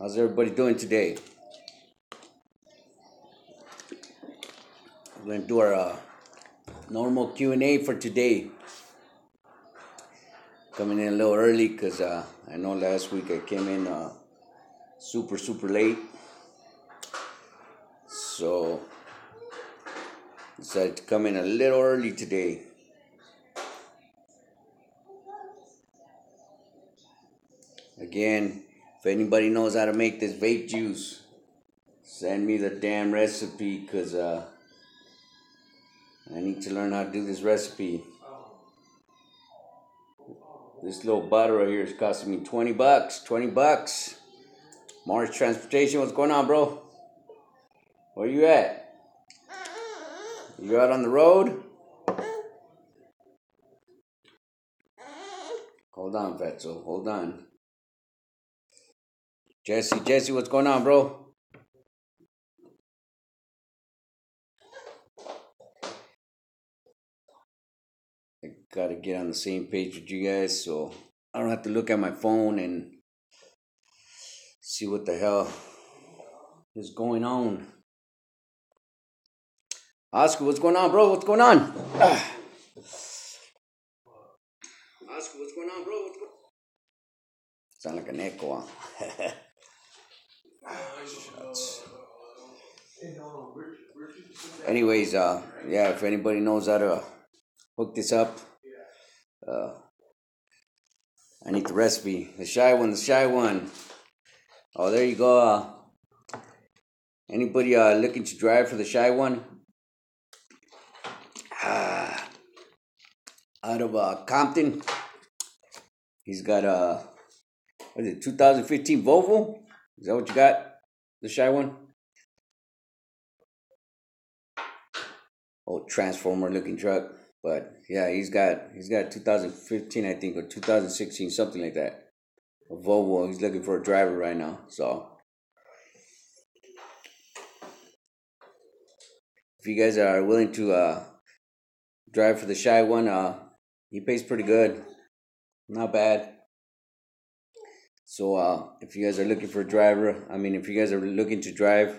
How's everybody doing today? We're gonna do our normal Q&A for today. Coming in a little early because I know last week I came in super late, so decided to come in a little early today. Again, if anybody knows how to make this vape juice, send me the damn recipe because I need to learn how to do this recipe. This little bottle right here is costing me $20. $20. Mars Transportation, what's going on, bro? Where you at? You out on the road? Hold on, Fatso. Hold on. Jesse, what's going on, bro? I gotta get on the same page with you guys so I don't have to look at my phone and see what the hell is going on. Oscar, what's going on, bro? What's going on? Oscar, what's going on, bro? Sound like an echo, huh? Anyways, yeah, if anybody knows how to hook this up, I need the recipe. The shy one. Oh, there you go. Anybody looking to drive for the shy one? Out of Compton. He's got what is it, 2015 Volvo? Is that what you got? The shy one? Old transformer looking truck. But yeah, he's got 2015, I think, or 2016, something like that. A Volvo. He's looking for a driver right now. So if you guys are willing to drive for the shy one, he pays pretty good. Not bad. So if you guys are looking for a driver, if you guys are looking to drive,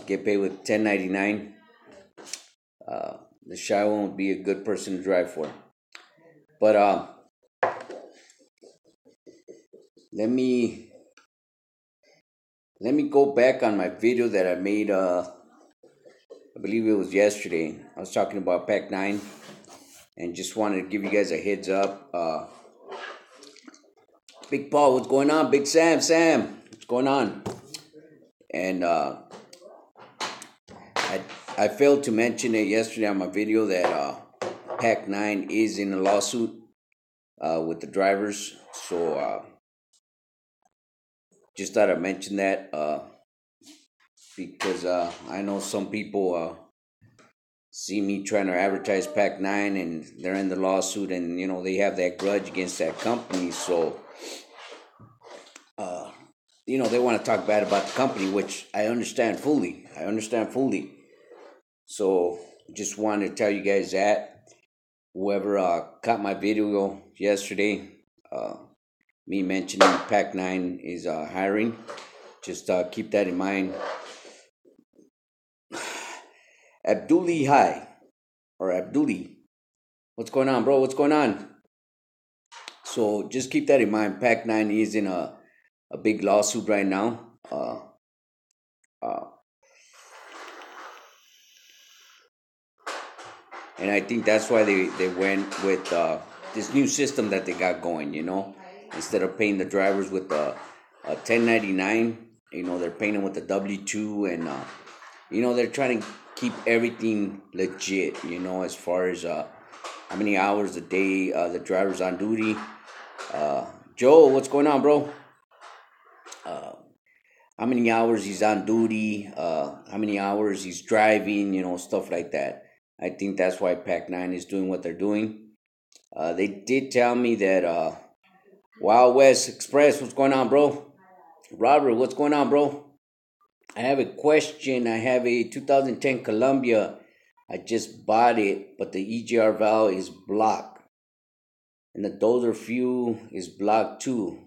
get paid with 1099, the shy one would be a good person to drive for. But let me go back on my video that I made. I believe it was yesterday. I was talking about Pac 9, and just wanted to give you guys a heads up. Big Paul, what's going on? Big Sam, what's going on? And I failed to mention it yesterday on my video that Pac 9 is in a lawsuit with the drivers. So just thought I'd mention that because I know some people see me trying to advertise Pac 9 and they're in the lawsuit, and they have that grudge against that company. So they want to talk bad about the company, which I understand fully. So just wanted to tell you guys that whoever caught my video yesterday, me mentioning Pac 9 is hiring, just keep that in mind. Abduli, hi, or Abduli, what's going on, bro? What's going on? So just keep that in mind. Pac 9 is in a big lawsuit right now. And I think that's why they went with this new system that they got going, Instead of paying the drivers with a 1099, they're paying them with a W-2, and, they're trying to keep everything legit, as far as how many hours a day the driver's on duty. Joe, what's going on, bro? How many hours he's on duty, how many hours he's driving, stuff like that. I think that's why Pac 9 is doing what they're doing. They did tell me that Wild West Express, what's going on, bro? Robert, what's going on, bro? I have a question. I have a 2010 Columbia. I just bought it, but the EGR valve is blocked, and the dozer fuel is blocked too.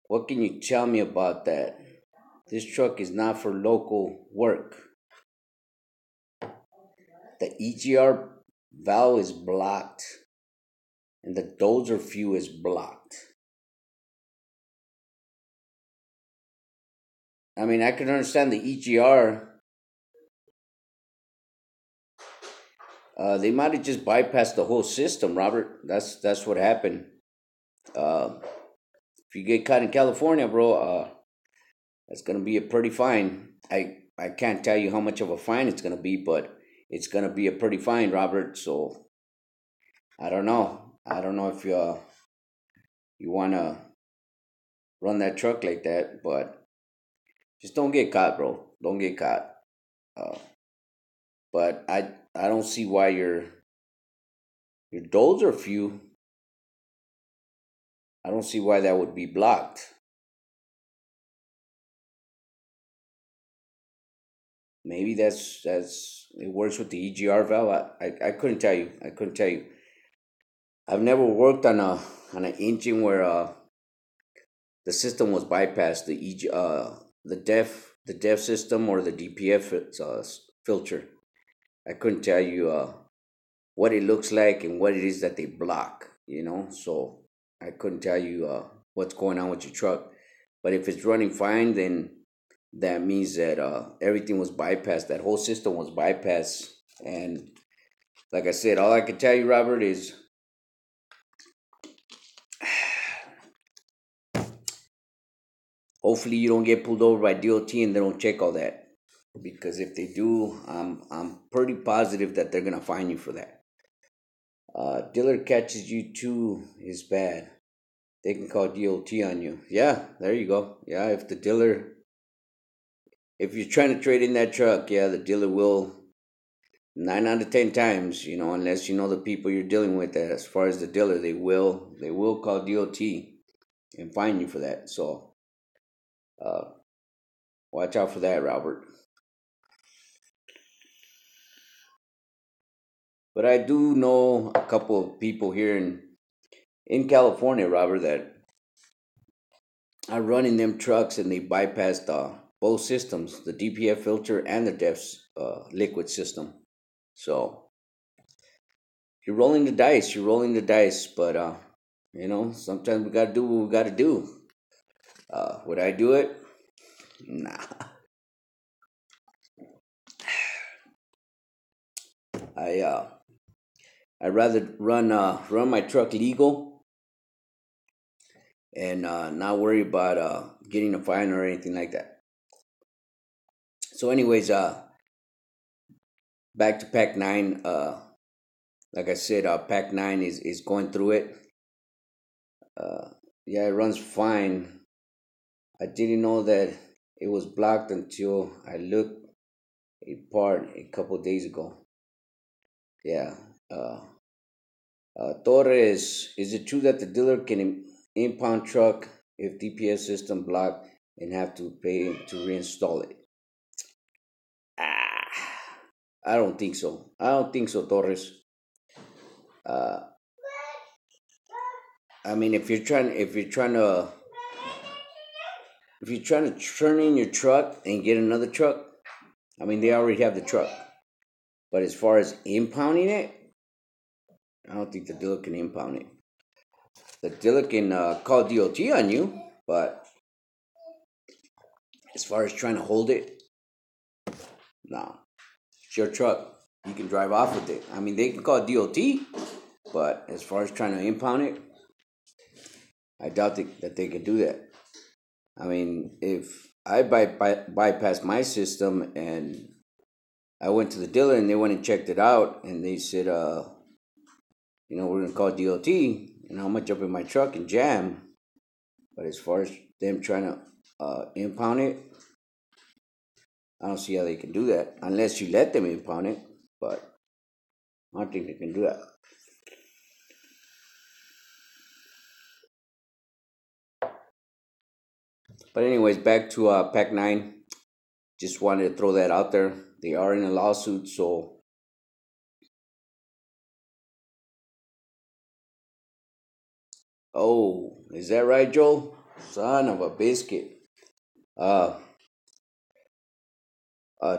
What can you tell me about that? This truck is not for local work. The EGR valve is blocked and the dozer fuse is blocked. I mean, I can understand the EGR. They might have just bypassed the whole system, Robert. That's what happened. Uh, if you get caught in California, bro, that's gonna be a pretty fine. I can't tell you how much of a fine it's gonna be, but it's gonna be a pretty fine, Robert. So I don't know. I don't know if you wanna run that truck like that, but just don't get caught, bro. Don't get caught. Uh, but I don't see why your doors are few. I don't see why that would be blocked. Maybe that's it works with the EGR valve. I couldn't tell you. I couldn't tell you. I've never worked on an engine where the system was bypassed. The def system or the DPF filter. I couldn't tell you what it looks like and what it is that they block. So I couldn't tell you what's going on with your truck. But if it's running fine, then that means that everything was bypassed. That whole system was bypassed. And like I said, all I can tell you, Robert, is hopefully you don't get pulled over by DOT and they don't check all that. Because if they do, I'm pretty positive that they're gonna fine you for that. Dealer catches you too is bad. They can call DOT on you. Yeah, there you go. Yeah, if you're trying to trade in that truck, yeah, the dealer will 9 out of 10 times, unless you know the people you're dealing with. As far as the dealer, they will call DOT and fine you for that. So uh, watch out for that, Robert. But I do know a couple of people here in California, Robert, that are running them trucks and they bypassed both systems, the DPF filter and the DEF's liquid system. So you're rolling the dice. You're rolling the dice, but sometimes we gotta do what we gotta do. Would I do it? Nah. I I'd rather run my truck legal and not worry about getting a fine or anything like that. So, anyways, back to Pack Nine. Like I said, Pack Nine is going through it. Uh, yeah, it runs fine. I didn't know that it was blocked until I looked a part a couple days ago. Yeah. Uh, Torres, is it true that the dealer can impound truck if DPS system blocked and have to pay to reinstall it? Ah, I don't think so. I don't think so, Torres. Uh, I mean, if you're trying to turn in your truck and get another truck, I mean, they already have the truck. But as far as impounding it, I don't think the dealer can impound it. The dealer can call DOT on you, but as far as trying to hold it, no. It's your truck. You can drive off with it. I mean, they can call DOT, but as far as trying to impound it, I doubt that they can do that. I mean, if I bypass my system and I went to the dealer and they went and checked it out and they said, we're going to call DOT and I'm going to jump in my truck and jam. But as far as them trying to impound it, I don't see how they can do that unless you let them impound it. But I don't think they can do that. But anyways, back to Pac 9. Just wanted to throw that out there. They are in a lawsuit, so oh, is that right, Joel? Son of a biscuit. Uh,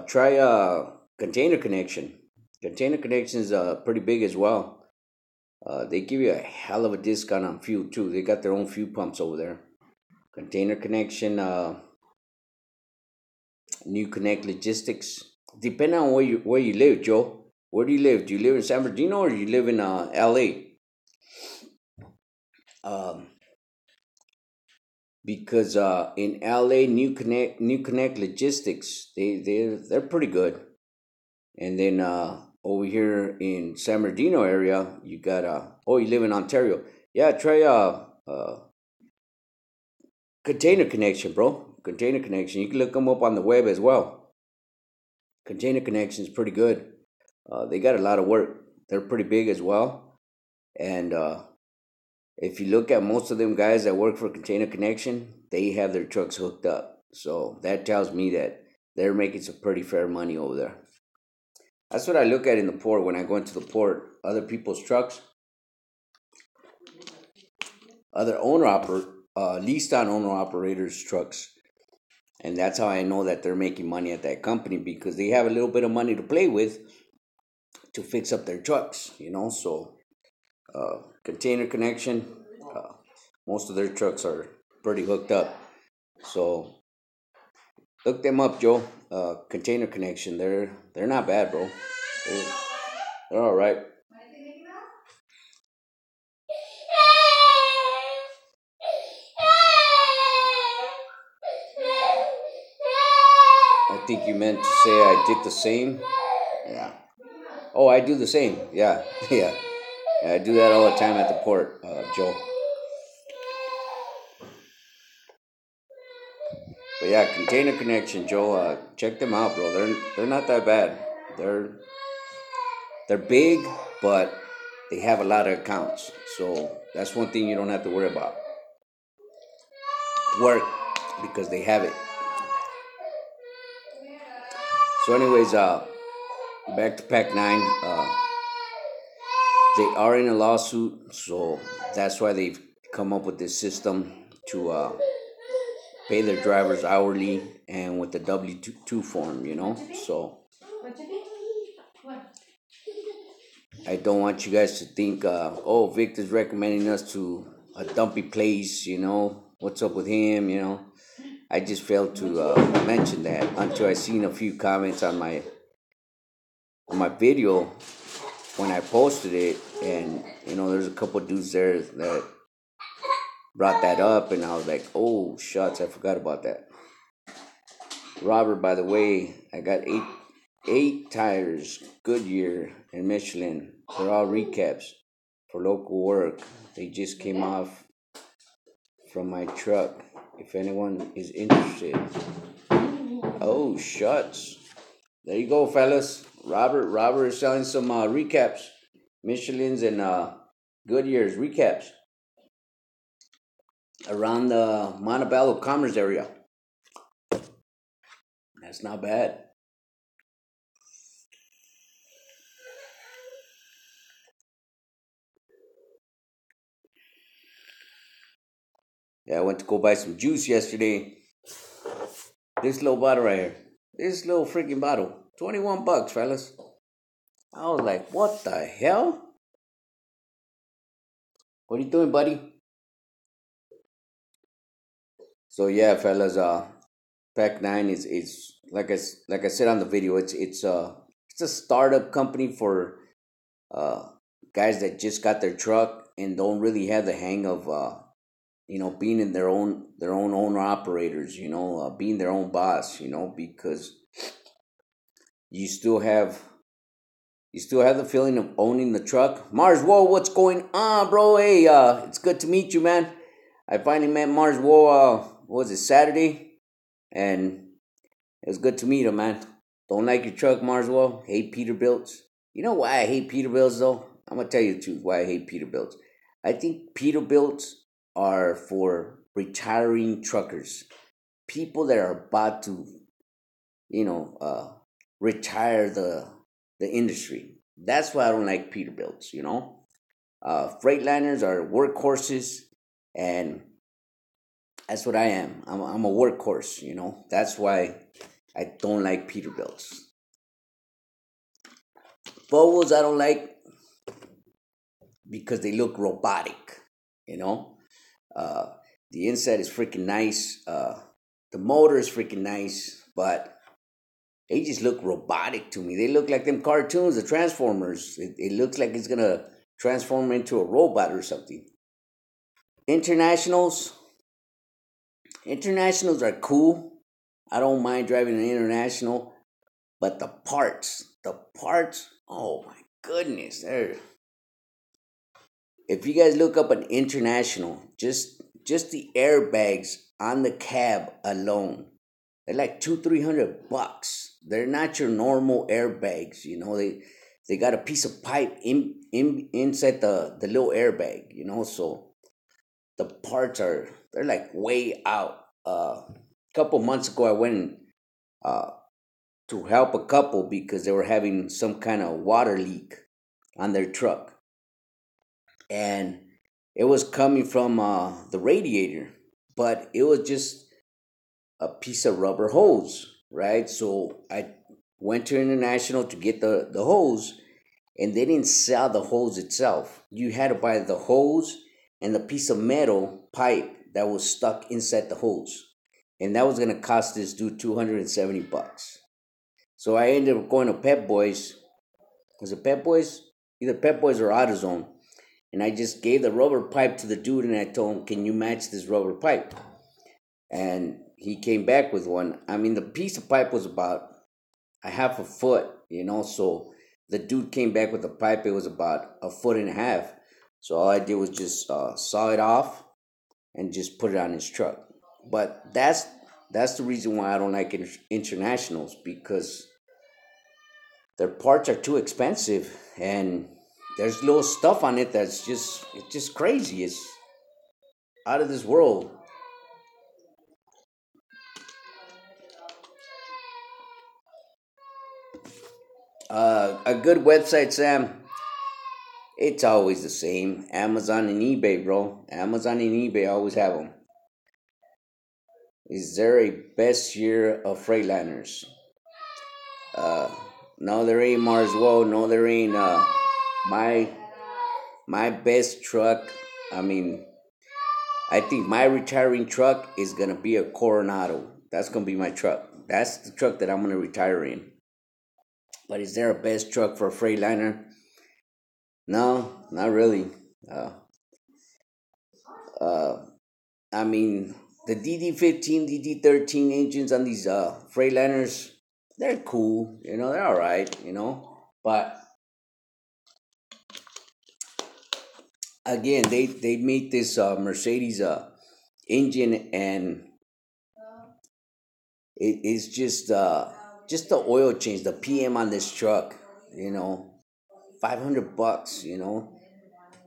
try Container Connection. Container Connection is pretty big as well. They give you a hell of a discount on fuel too. They got their own fuel pumps over there. Container Connection, New Connect Logistics. Depending on where you live, Joe. Where do you live? Do you live in San Bernardino or do you live in L.A.? Um, because in LA, New Connect Logistics, they're pretty good. And then over here in San Bernardino area, you got you live in Ontario. Yeah, try Container Connection, bro. Container Connection. You can look them up on the web as well. Container Connection is pretty good. They got a lot of work. They're pretty big as well. And if you look at most of them guys that work for Container Connection, they have their trucks hooked up. So that tells me that they're making some pretty fair money over there. That's what I look at in the port when I go into the port. Other people's trucks, other leased on owner operators' trucks, and that's how I know that they're making money at that company because they have a little bit of money to play with to fix up their trucks. So Container Connection, uh, most of their trucks are pretty hooked up. So look them up, Joe. Container Connection. They're not bad, bro. They're, they're all right. I think you meant to say I did the same. Yeah. Oh, I do the same. Yeah, yeah. I do that all the time at the port, Joe. But yeah, Container Connection, Joe. Check them out, bro. They're not that bad. They're they're big, but they have a lot of accounts. So that's one thing you don't have to worry about. Work because they have it. So, anyways, back to Pac Nine. They are in a lawsuit, so that's why they've come up with this system to pay their drivers hourly and with the W-2 form. So I don't want you guys to think, Victor's recommending us to a dumpy place. What's up with him? I just failed to mention that until I seen a few comments on my video when I posted it, and there's a couple dudes there that brought that up, and I was like, oh shucks, I forgot about that. Robert, by the way, I got eight tires, Goodyear and Michelin. They're all recaps for local work. They just came off from my truck. If anyone is interested. Oh shucks. There you go, fellas. Robert is selling some recaps, Michelin's and Goodyear's recaps around the Montebello Commerce area. That's not bad. Yeah, I went to go buy some juice yesterday. This little bottle right here. This little freaking bottle. $21, fellas. I was like, what the hell? What are you doing, buddy? So yeah, fellas, Pac Nine is like I said on the video, it's a startup company for uh guys that just got their truck and don't really have the hang of being in their own owner operators, being their own boss, because you still have you still have the feeling of owning the truck. Mars, whoa, what's going on, bro? Hey, it's good to meet you, man. I finally met Mars, whoa, what was it, Saturday? And it was good to meet him, man. Don't like your truck, Marswell. Hate Peterbilts. You know why I hate Peterbilts, though? I'm going to tell you the truth why I hate Peterbilts. I think Peterbilts are for retiring truckers. People that are about to, you know, retire the industry. That's why I don't like Peterbilts. Freightliners are workhorses, and That's what I am. I'm a workhorse, you know. That's why I don't like Peterbilts. Volvos I don't like because they look robotic, you know. Uh, the inside is freaking nice. The motor is freaking nice, but they just look robotic to me. They look like them cartoons, the Transformers. It looks like it's gonna transform into a robot or something. Internationals, internationals are cool. I don't mind driving an international, but the parts, oh my goodness, if you guys look up an international, just the airbags on the cab alone, they're like 200-300 bucks. They're not your normal airbags, you know. They got a piece of pipe in inside the little airbag, you know. So the parts they're like way out. A couple months ago, I went uh, to help a couple because they were having some kind of water leak on their truck, and it was coming from the radiator, but it was just a piece of rubber hose, right? So I went to International to get the hose, and they didn't sell the hose itself. You had to buy the hose and the piece of metal pipe that was stuck inside the hose. And that was gonna cost this dude 270 bucks. So I ended up going to Pep Boys. Was it Pep Boys? Either Pep Boys or AutoZone. And I just gave the rubber pipe to the dude and I told him, "Can you match this rubber pipe?" And he came back with one. I mean, the piece of pipe was about a half a foot, you know. So the dude came back with a pipe. It was about a foot and a half. So all I did was just saw it off and just put it on his truck. But that's the reason why I don't like internationals, because their parts are too expensive, and there's little stuff on it that's just crazy. It's out of this world. A good website, Sam. It's always the same. Amazon and eBay, bro. Amazon and eBay always have them. Is there a best year of Freightliners? Uh, no, there ain't Mars. Whoa, no, there ain't. My my best truck. I mean, I think my retiring truck is gonna be a Coronado. That's gonna be my truck. That's the truck that I'm gonna retire in. But is there a best truck for a Freightliner? No, not really. Uh, uh, I mean, the DD15, DD13 engines on these Freightliners, they're cool. You know, they're all right. You know, but again, they made this Mercedes engine, and it's just the oil change, the PM on this truck. You know, 500 bucks. You know,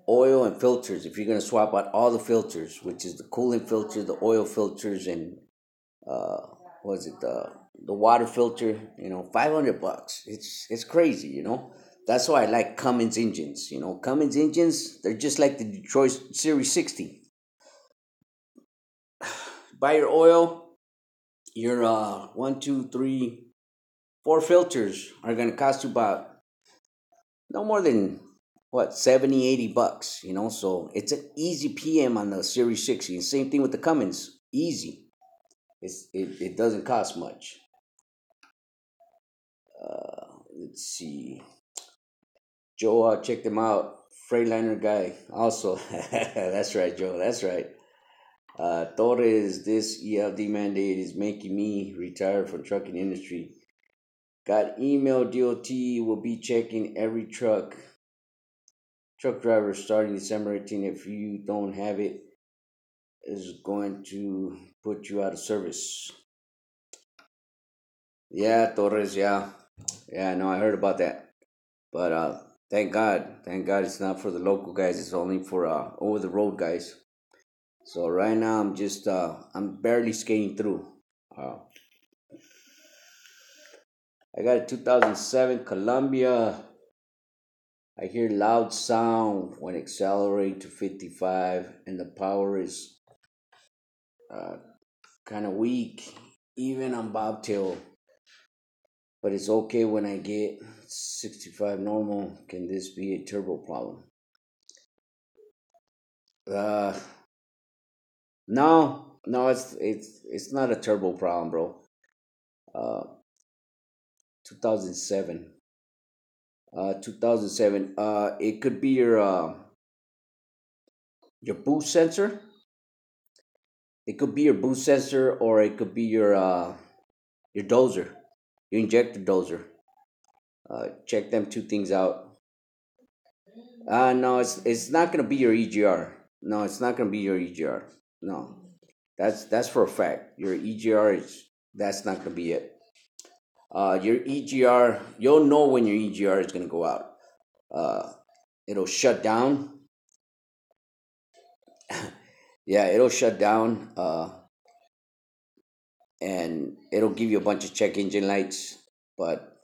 oil and filters. If you're gonna swap out all the filters, which is the coolant filter, the oil filters, and uh, what is it, the water filter? You know, 500 bucks. It's crazy. You know, that's why I like Cummins engines. You know, Cummins engines, they're just like the Detroit Series 60. Buy your oil, your one, two, three, four filters are gonna cost you about no more than what, 70, 80 bucks, you know. So it's an easy PM on the Series 60. And same thing with the Cummins, easy. It doesn't cost much. Let's see, Joe, check them out. Freightliner guy also. That's right, Joe, that's right. Torres, this ELD mandate is making me retire from trucking industry. Got email, DOT will be checking every truck driver starting December 18th. If you don't have it, is going to put you out of service. Yeah, Torres. Yeah, yeah. No, I heard about that. But thank God, it's not for the local guys. It's only for over the road guys. So right now, I'm barely skating through. Uh, I got a 2007 Columbia. I hear loud sound when accelerating to 55, and the power is Uh, kind of weak, even on bobtail, but it's okay when I get 65 normal. Can this be a turbo problem? Uh, no, no, it's not a turbo problem, bro. 2007. 2007. It could be your boost sensor. It could be your boost sensor, or it could be your dozer, your injector dozer. Check them two things out. No, it's not gonna be your EGR. No, it's not gonna be your EGR. No, that's for a fact. Your EGR is that's not gonna be it. Your EGR, you'll know when your EGR is gonna go out. Uh, it'll shut down. Yeah, it'll shut down. And it'll give you a bunch of check engine lights, but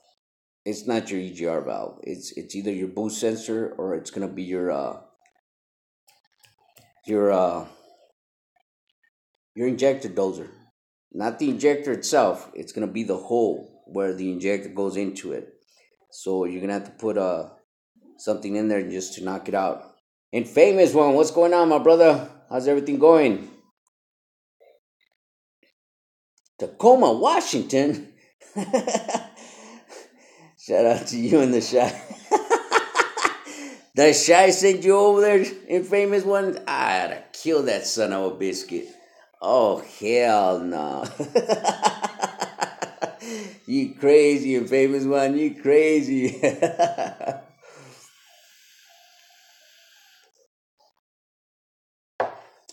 it's not your EGR valve. It's either your boost sensor, or it's gonna be your uh your injector dozer. Not the injector itself. It's gonna be the hole where the injector goes into it. So you're gonna have to put something in there just to knock it out. And famous one, what's going on, my brother? How's everything going? Tacoma, Washington. Shout out to you and the shy. The shy sent you over there in famous one. I had to kill that son of a biscuit. Oh hell no! You crazy and famous one. You crazy.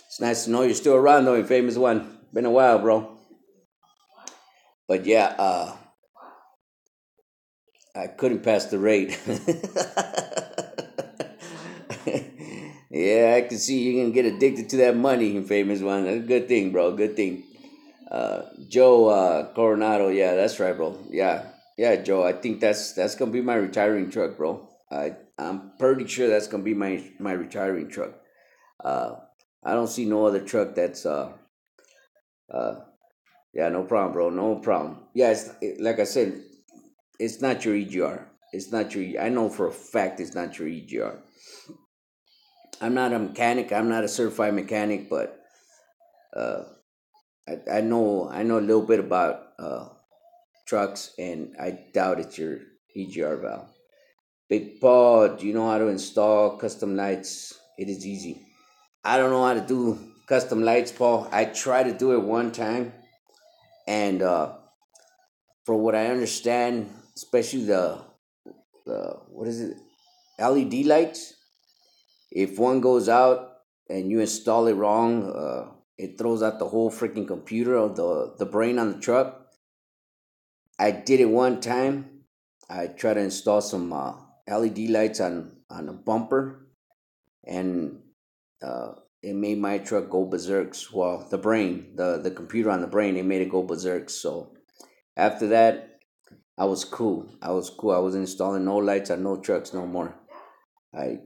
It's nice to know you're still around though, in famous one. Been a while, bro. But yeah, I couldn't pass the rate. Yeah, I can see you can get addicted to that money, in famous one. That's a good thing, bro. Good thing. Joe Coronado, yeah, that's right, bro. Yeah, yeah, Joe. I think that's gonna be my retiring truck, bro. I'm pretty sure that's gonna be my retiring truck. Uh, I don't see no other truck that's uh yeah, no problem, bro. No problem. Yeah, like I said, it's not your EGR. It's not your. I know for a fact it's not your EGR. I'm not a mechanic. I'm not a certified mechanic, but uh, I know a little bit about trucks, and I doubt it's your EGR valve. Big Paul, do you know how to install custom lights? It is easy. I don't know how to do custom lights, Paul. I tried to do it one time, and for what I understand, especially the what is it, LED lights. If one goes out and you install it wrong, it throws out the whole freaking computer of the brain on the truck. I did it one time. I tried to install some LED lights on a bumper, and uh, it made my truck go berserks. Well, the brain, the computer on the brain, it made it go berserks. So after that, I was cool. I was cool. I was installing no lights on no trucks no more. I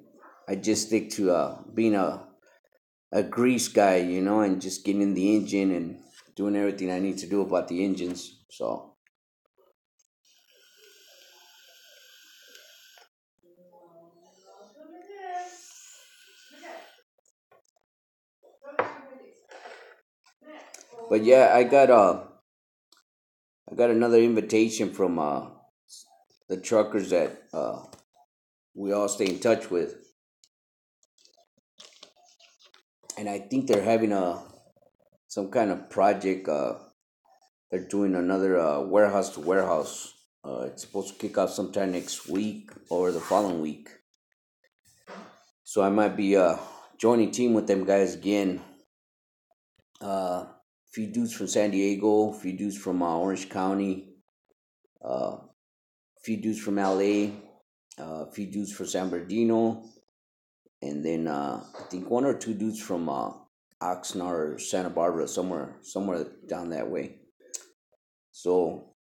I just stick to being a grease guy, and just getting in the engine and doing everything I need to do about the engines. So, but yeah, I got another invitation from the truckers that we all stay in touch with, and I think they're having a some kind of project. They're doing another warehouse to warehouse. It's supposed to kick off sometime next week or the following week. So I might be joining team with them guys again. Few dudes from San Diego, few dudes from Orange County, uh, few dudes from LA, few dudes from San Bernardino, and then I think one or two dudes from Oxnard or Santa Barbara, somewhere down that way. So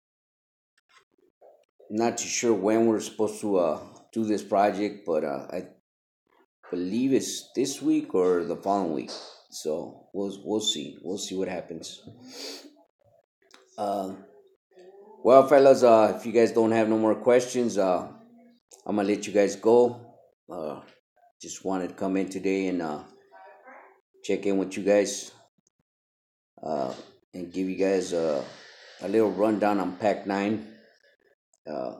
not too sure when we're supposed to do this project, but I believe it's this week or the following week. So we'll see. We'll see what happens. Um, well, fellas, if you guys don't have no more questions, I'm gonna let you guys go. Uh, just wanted to come in today and check in with you guys uh, and give you guys a little rundown on Pac 9. Uh,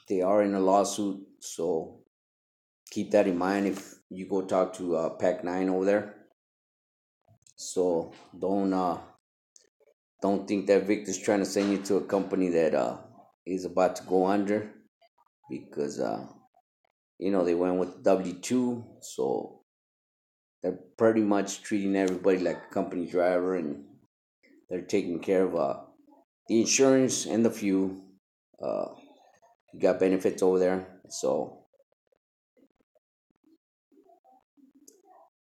they are in a lawsuit, so keep that in mind if you go talk to Pac 9 over there. So don't think that Victor's trying to send you to a company that is about to go under because they went with W-2, so they're pretty much treating everybody like a company driver, and they're taking care of the insurance and the fuel. Uh, you got benefits over there, so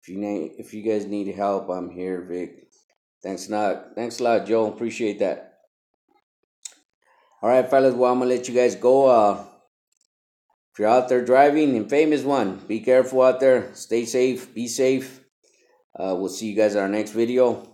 if you guys need help, I'm here, Vic. Thanks a lot, Joe. Appreciate that. All right, fellas. Well, I'm gonna let you guys go. If you're out there driving, and famous one, be careful out there. Stay safe. Be safe. We'll see you guys in our next video.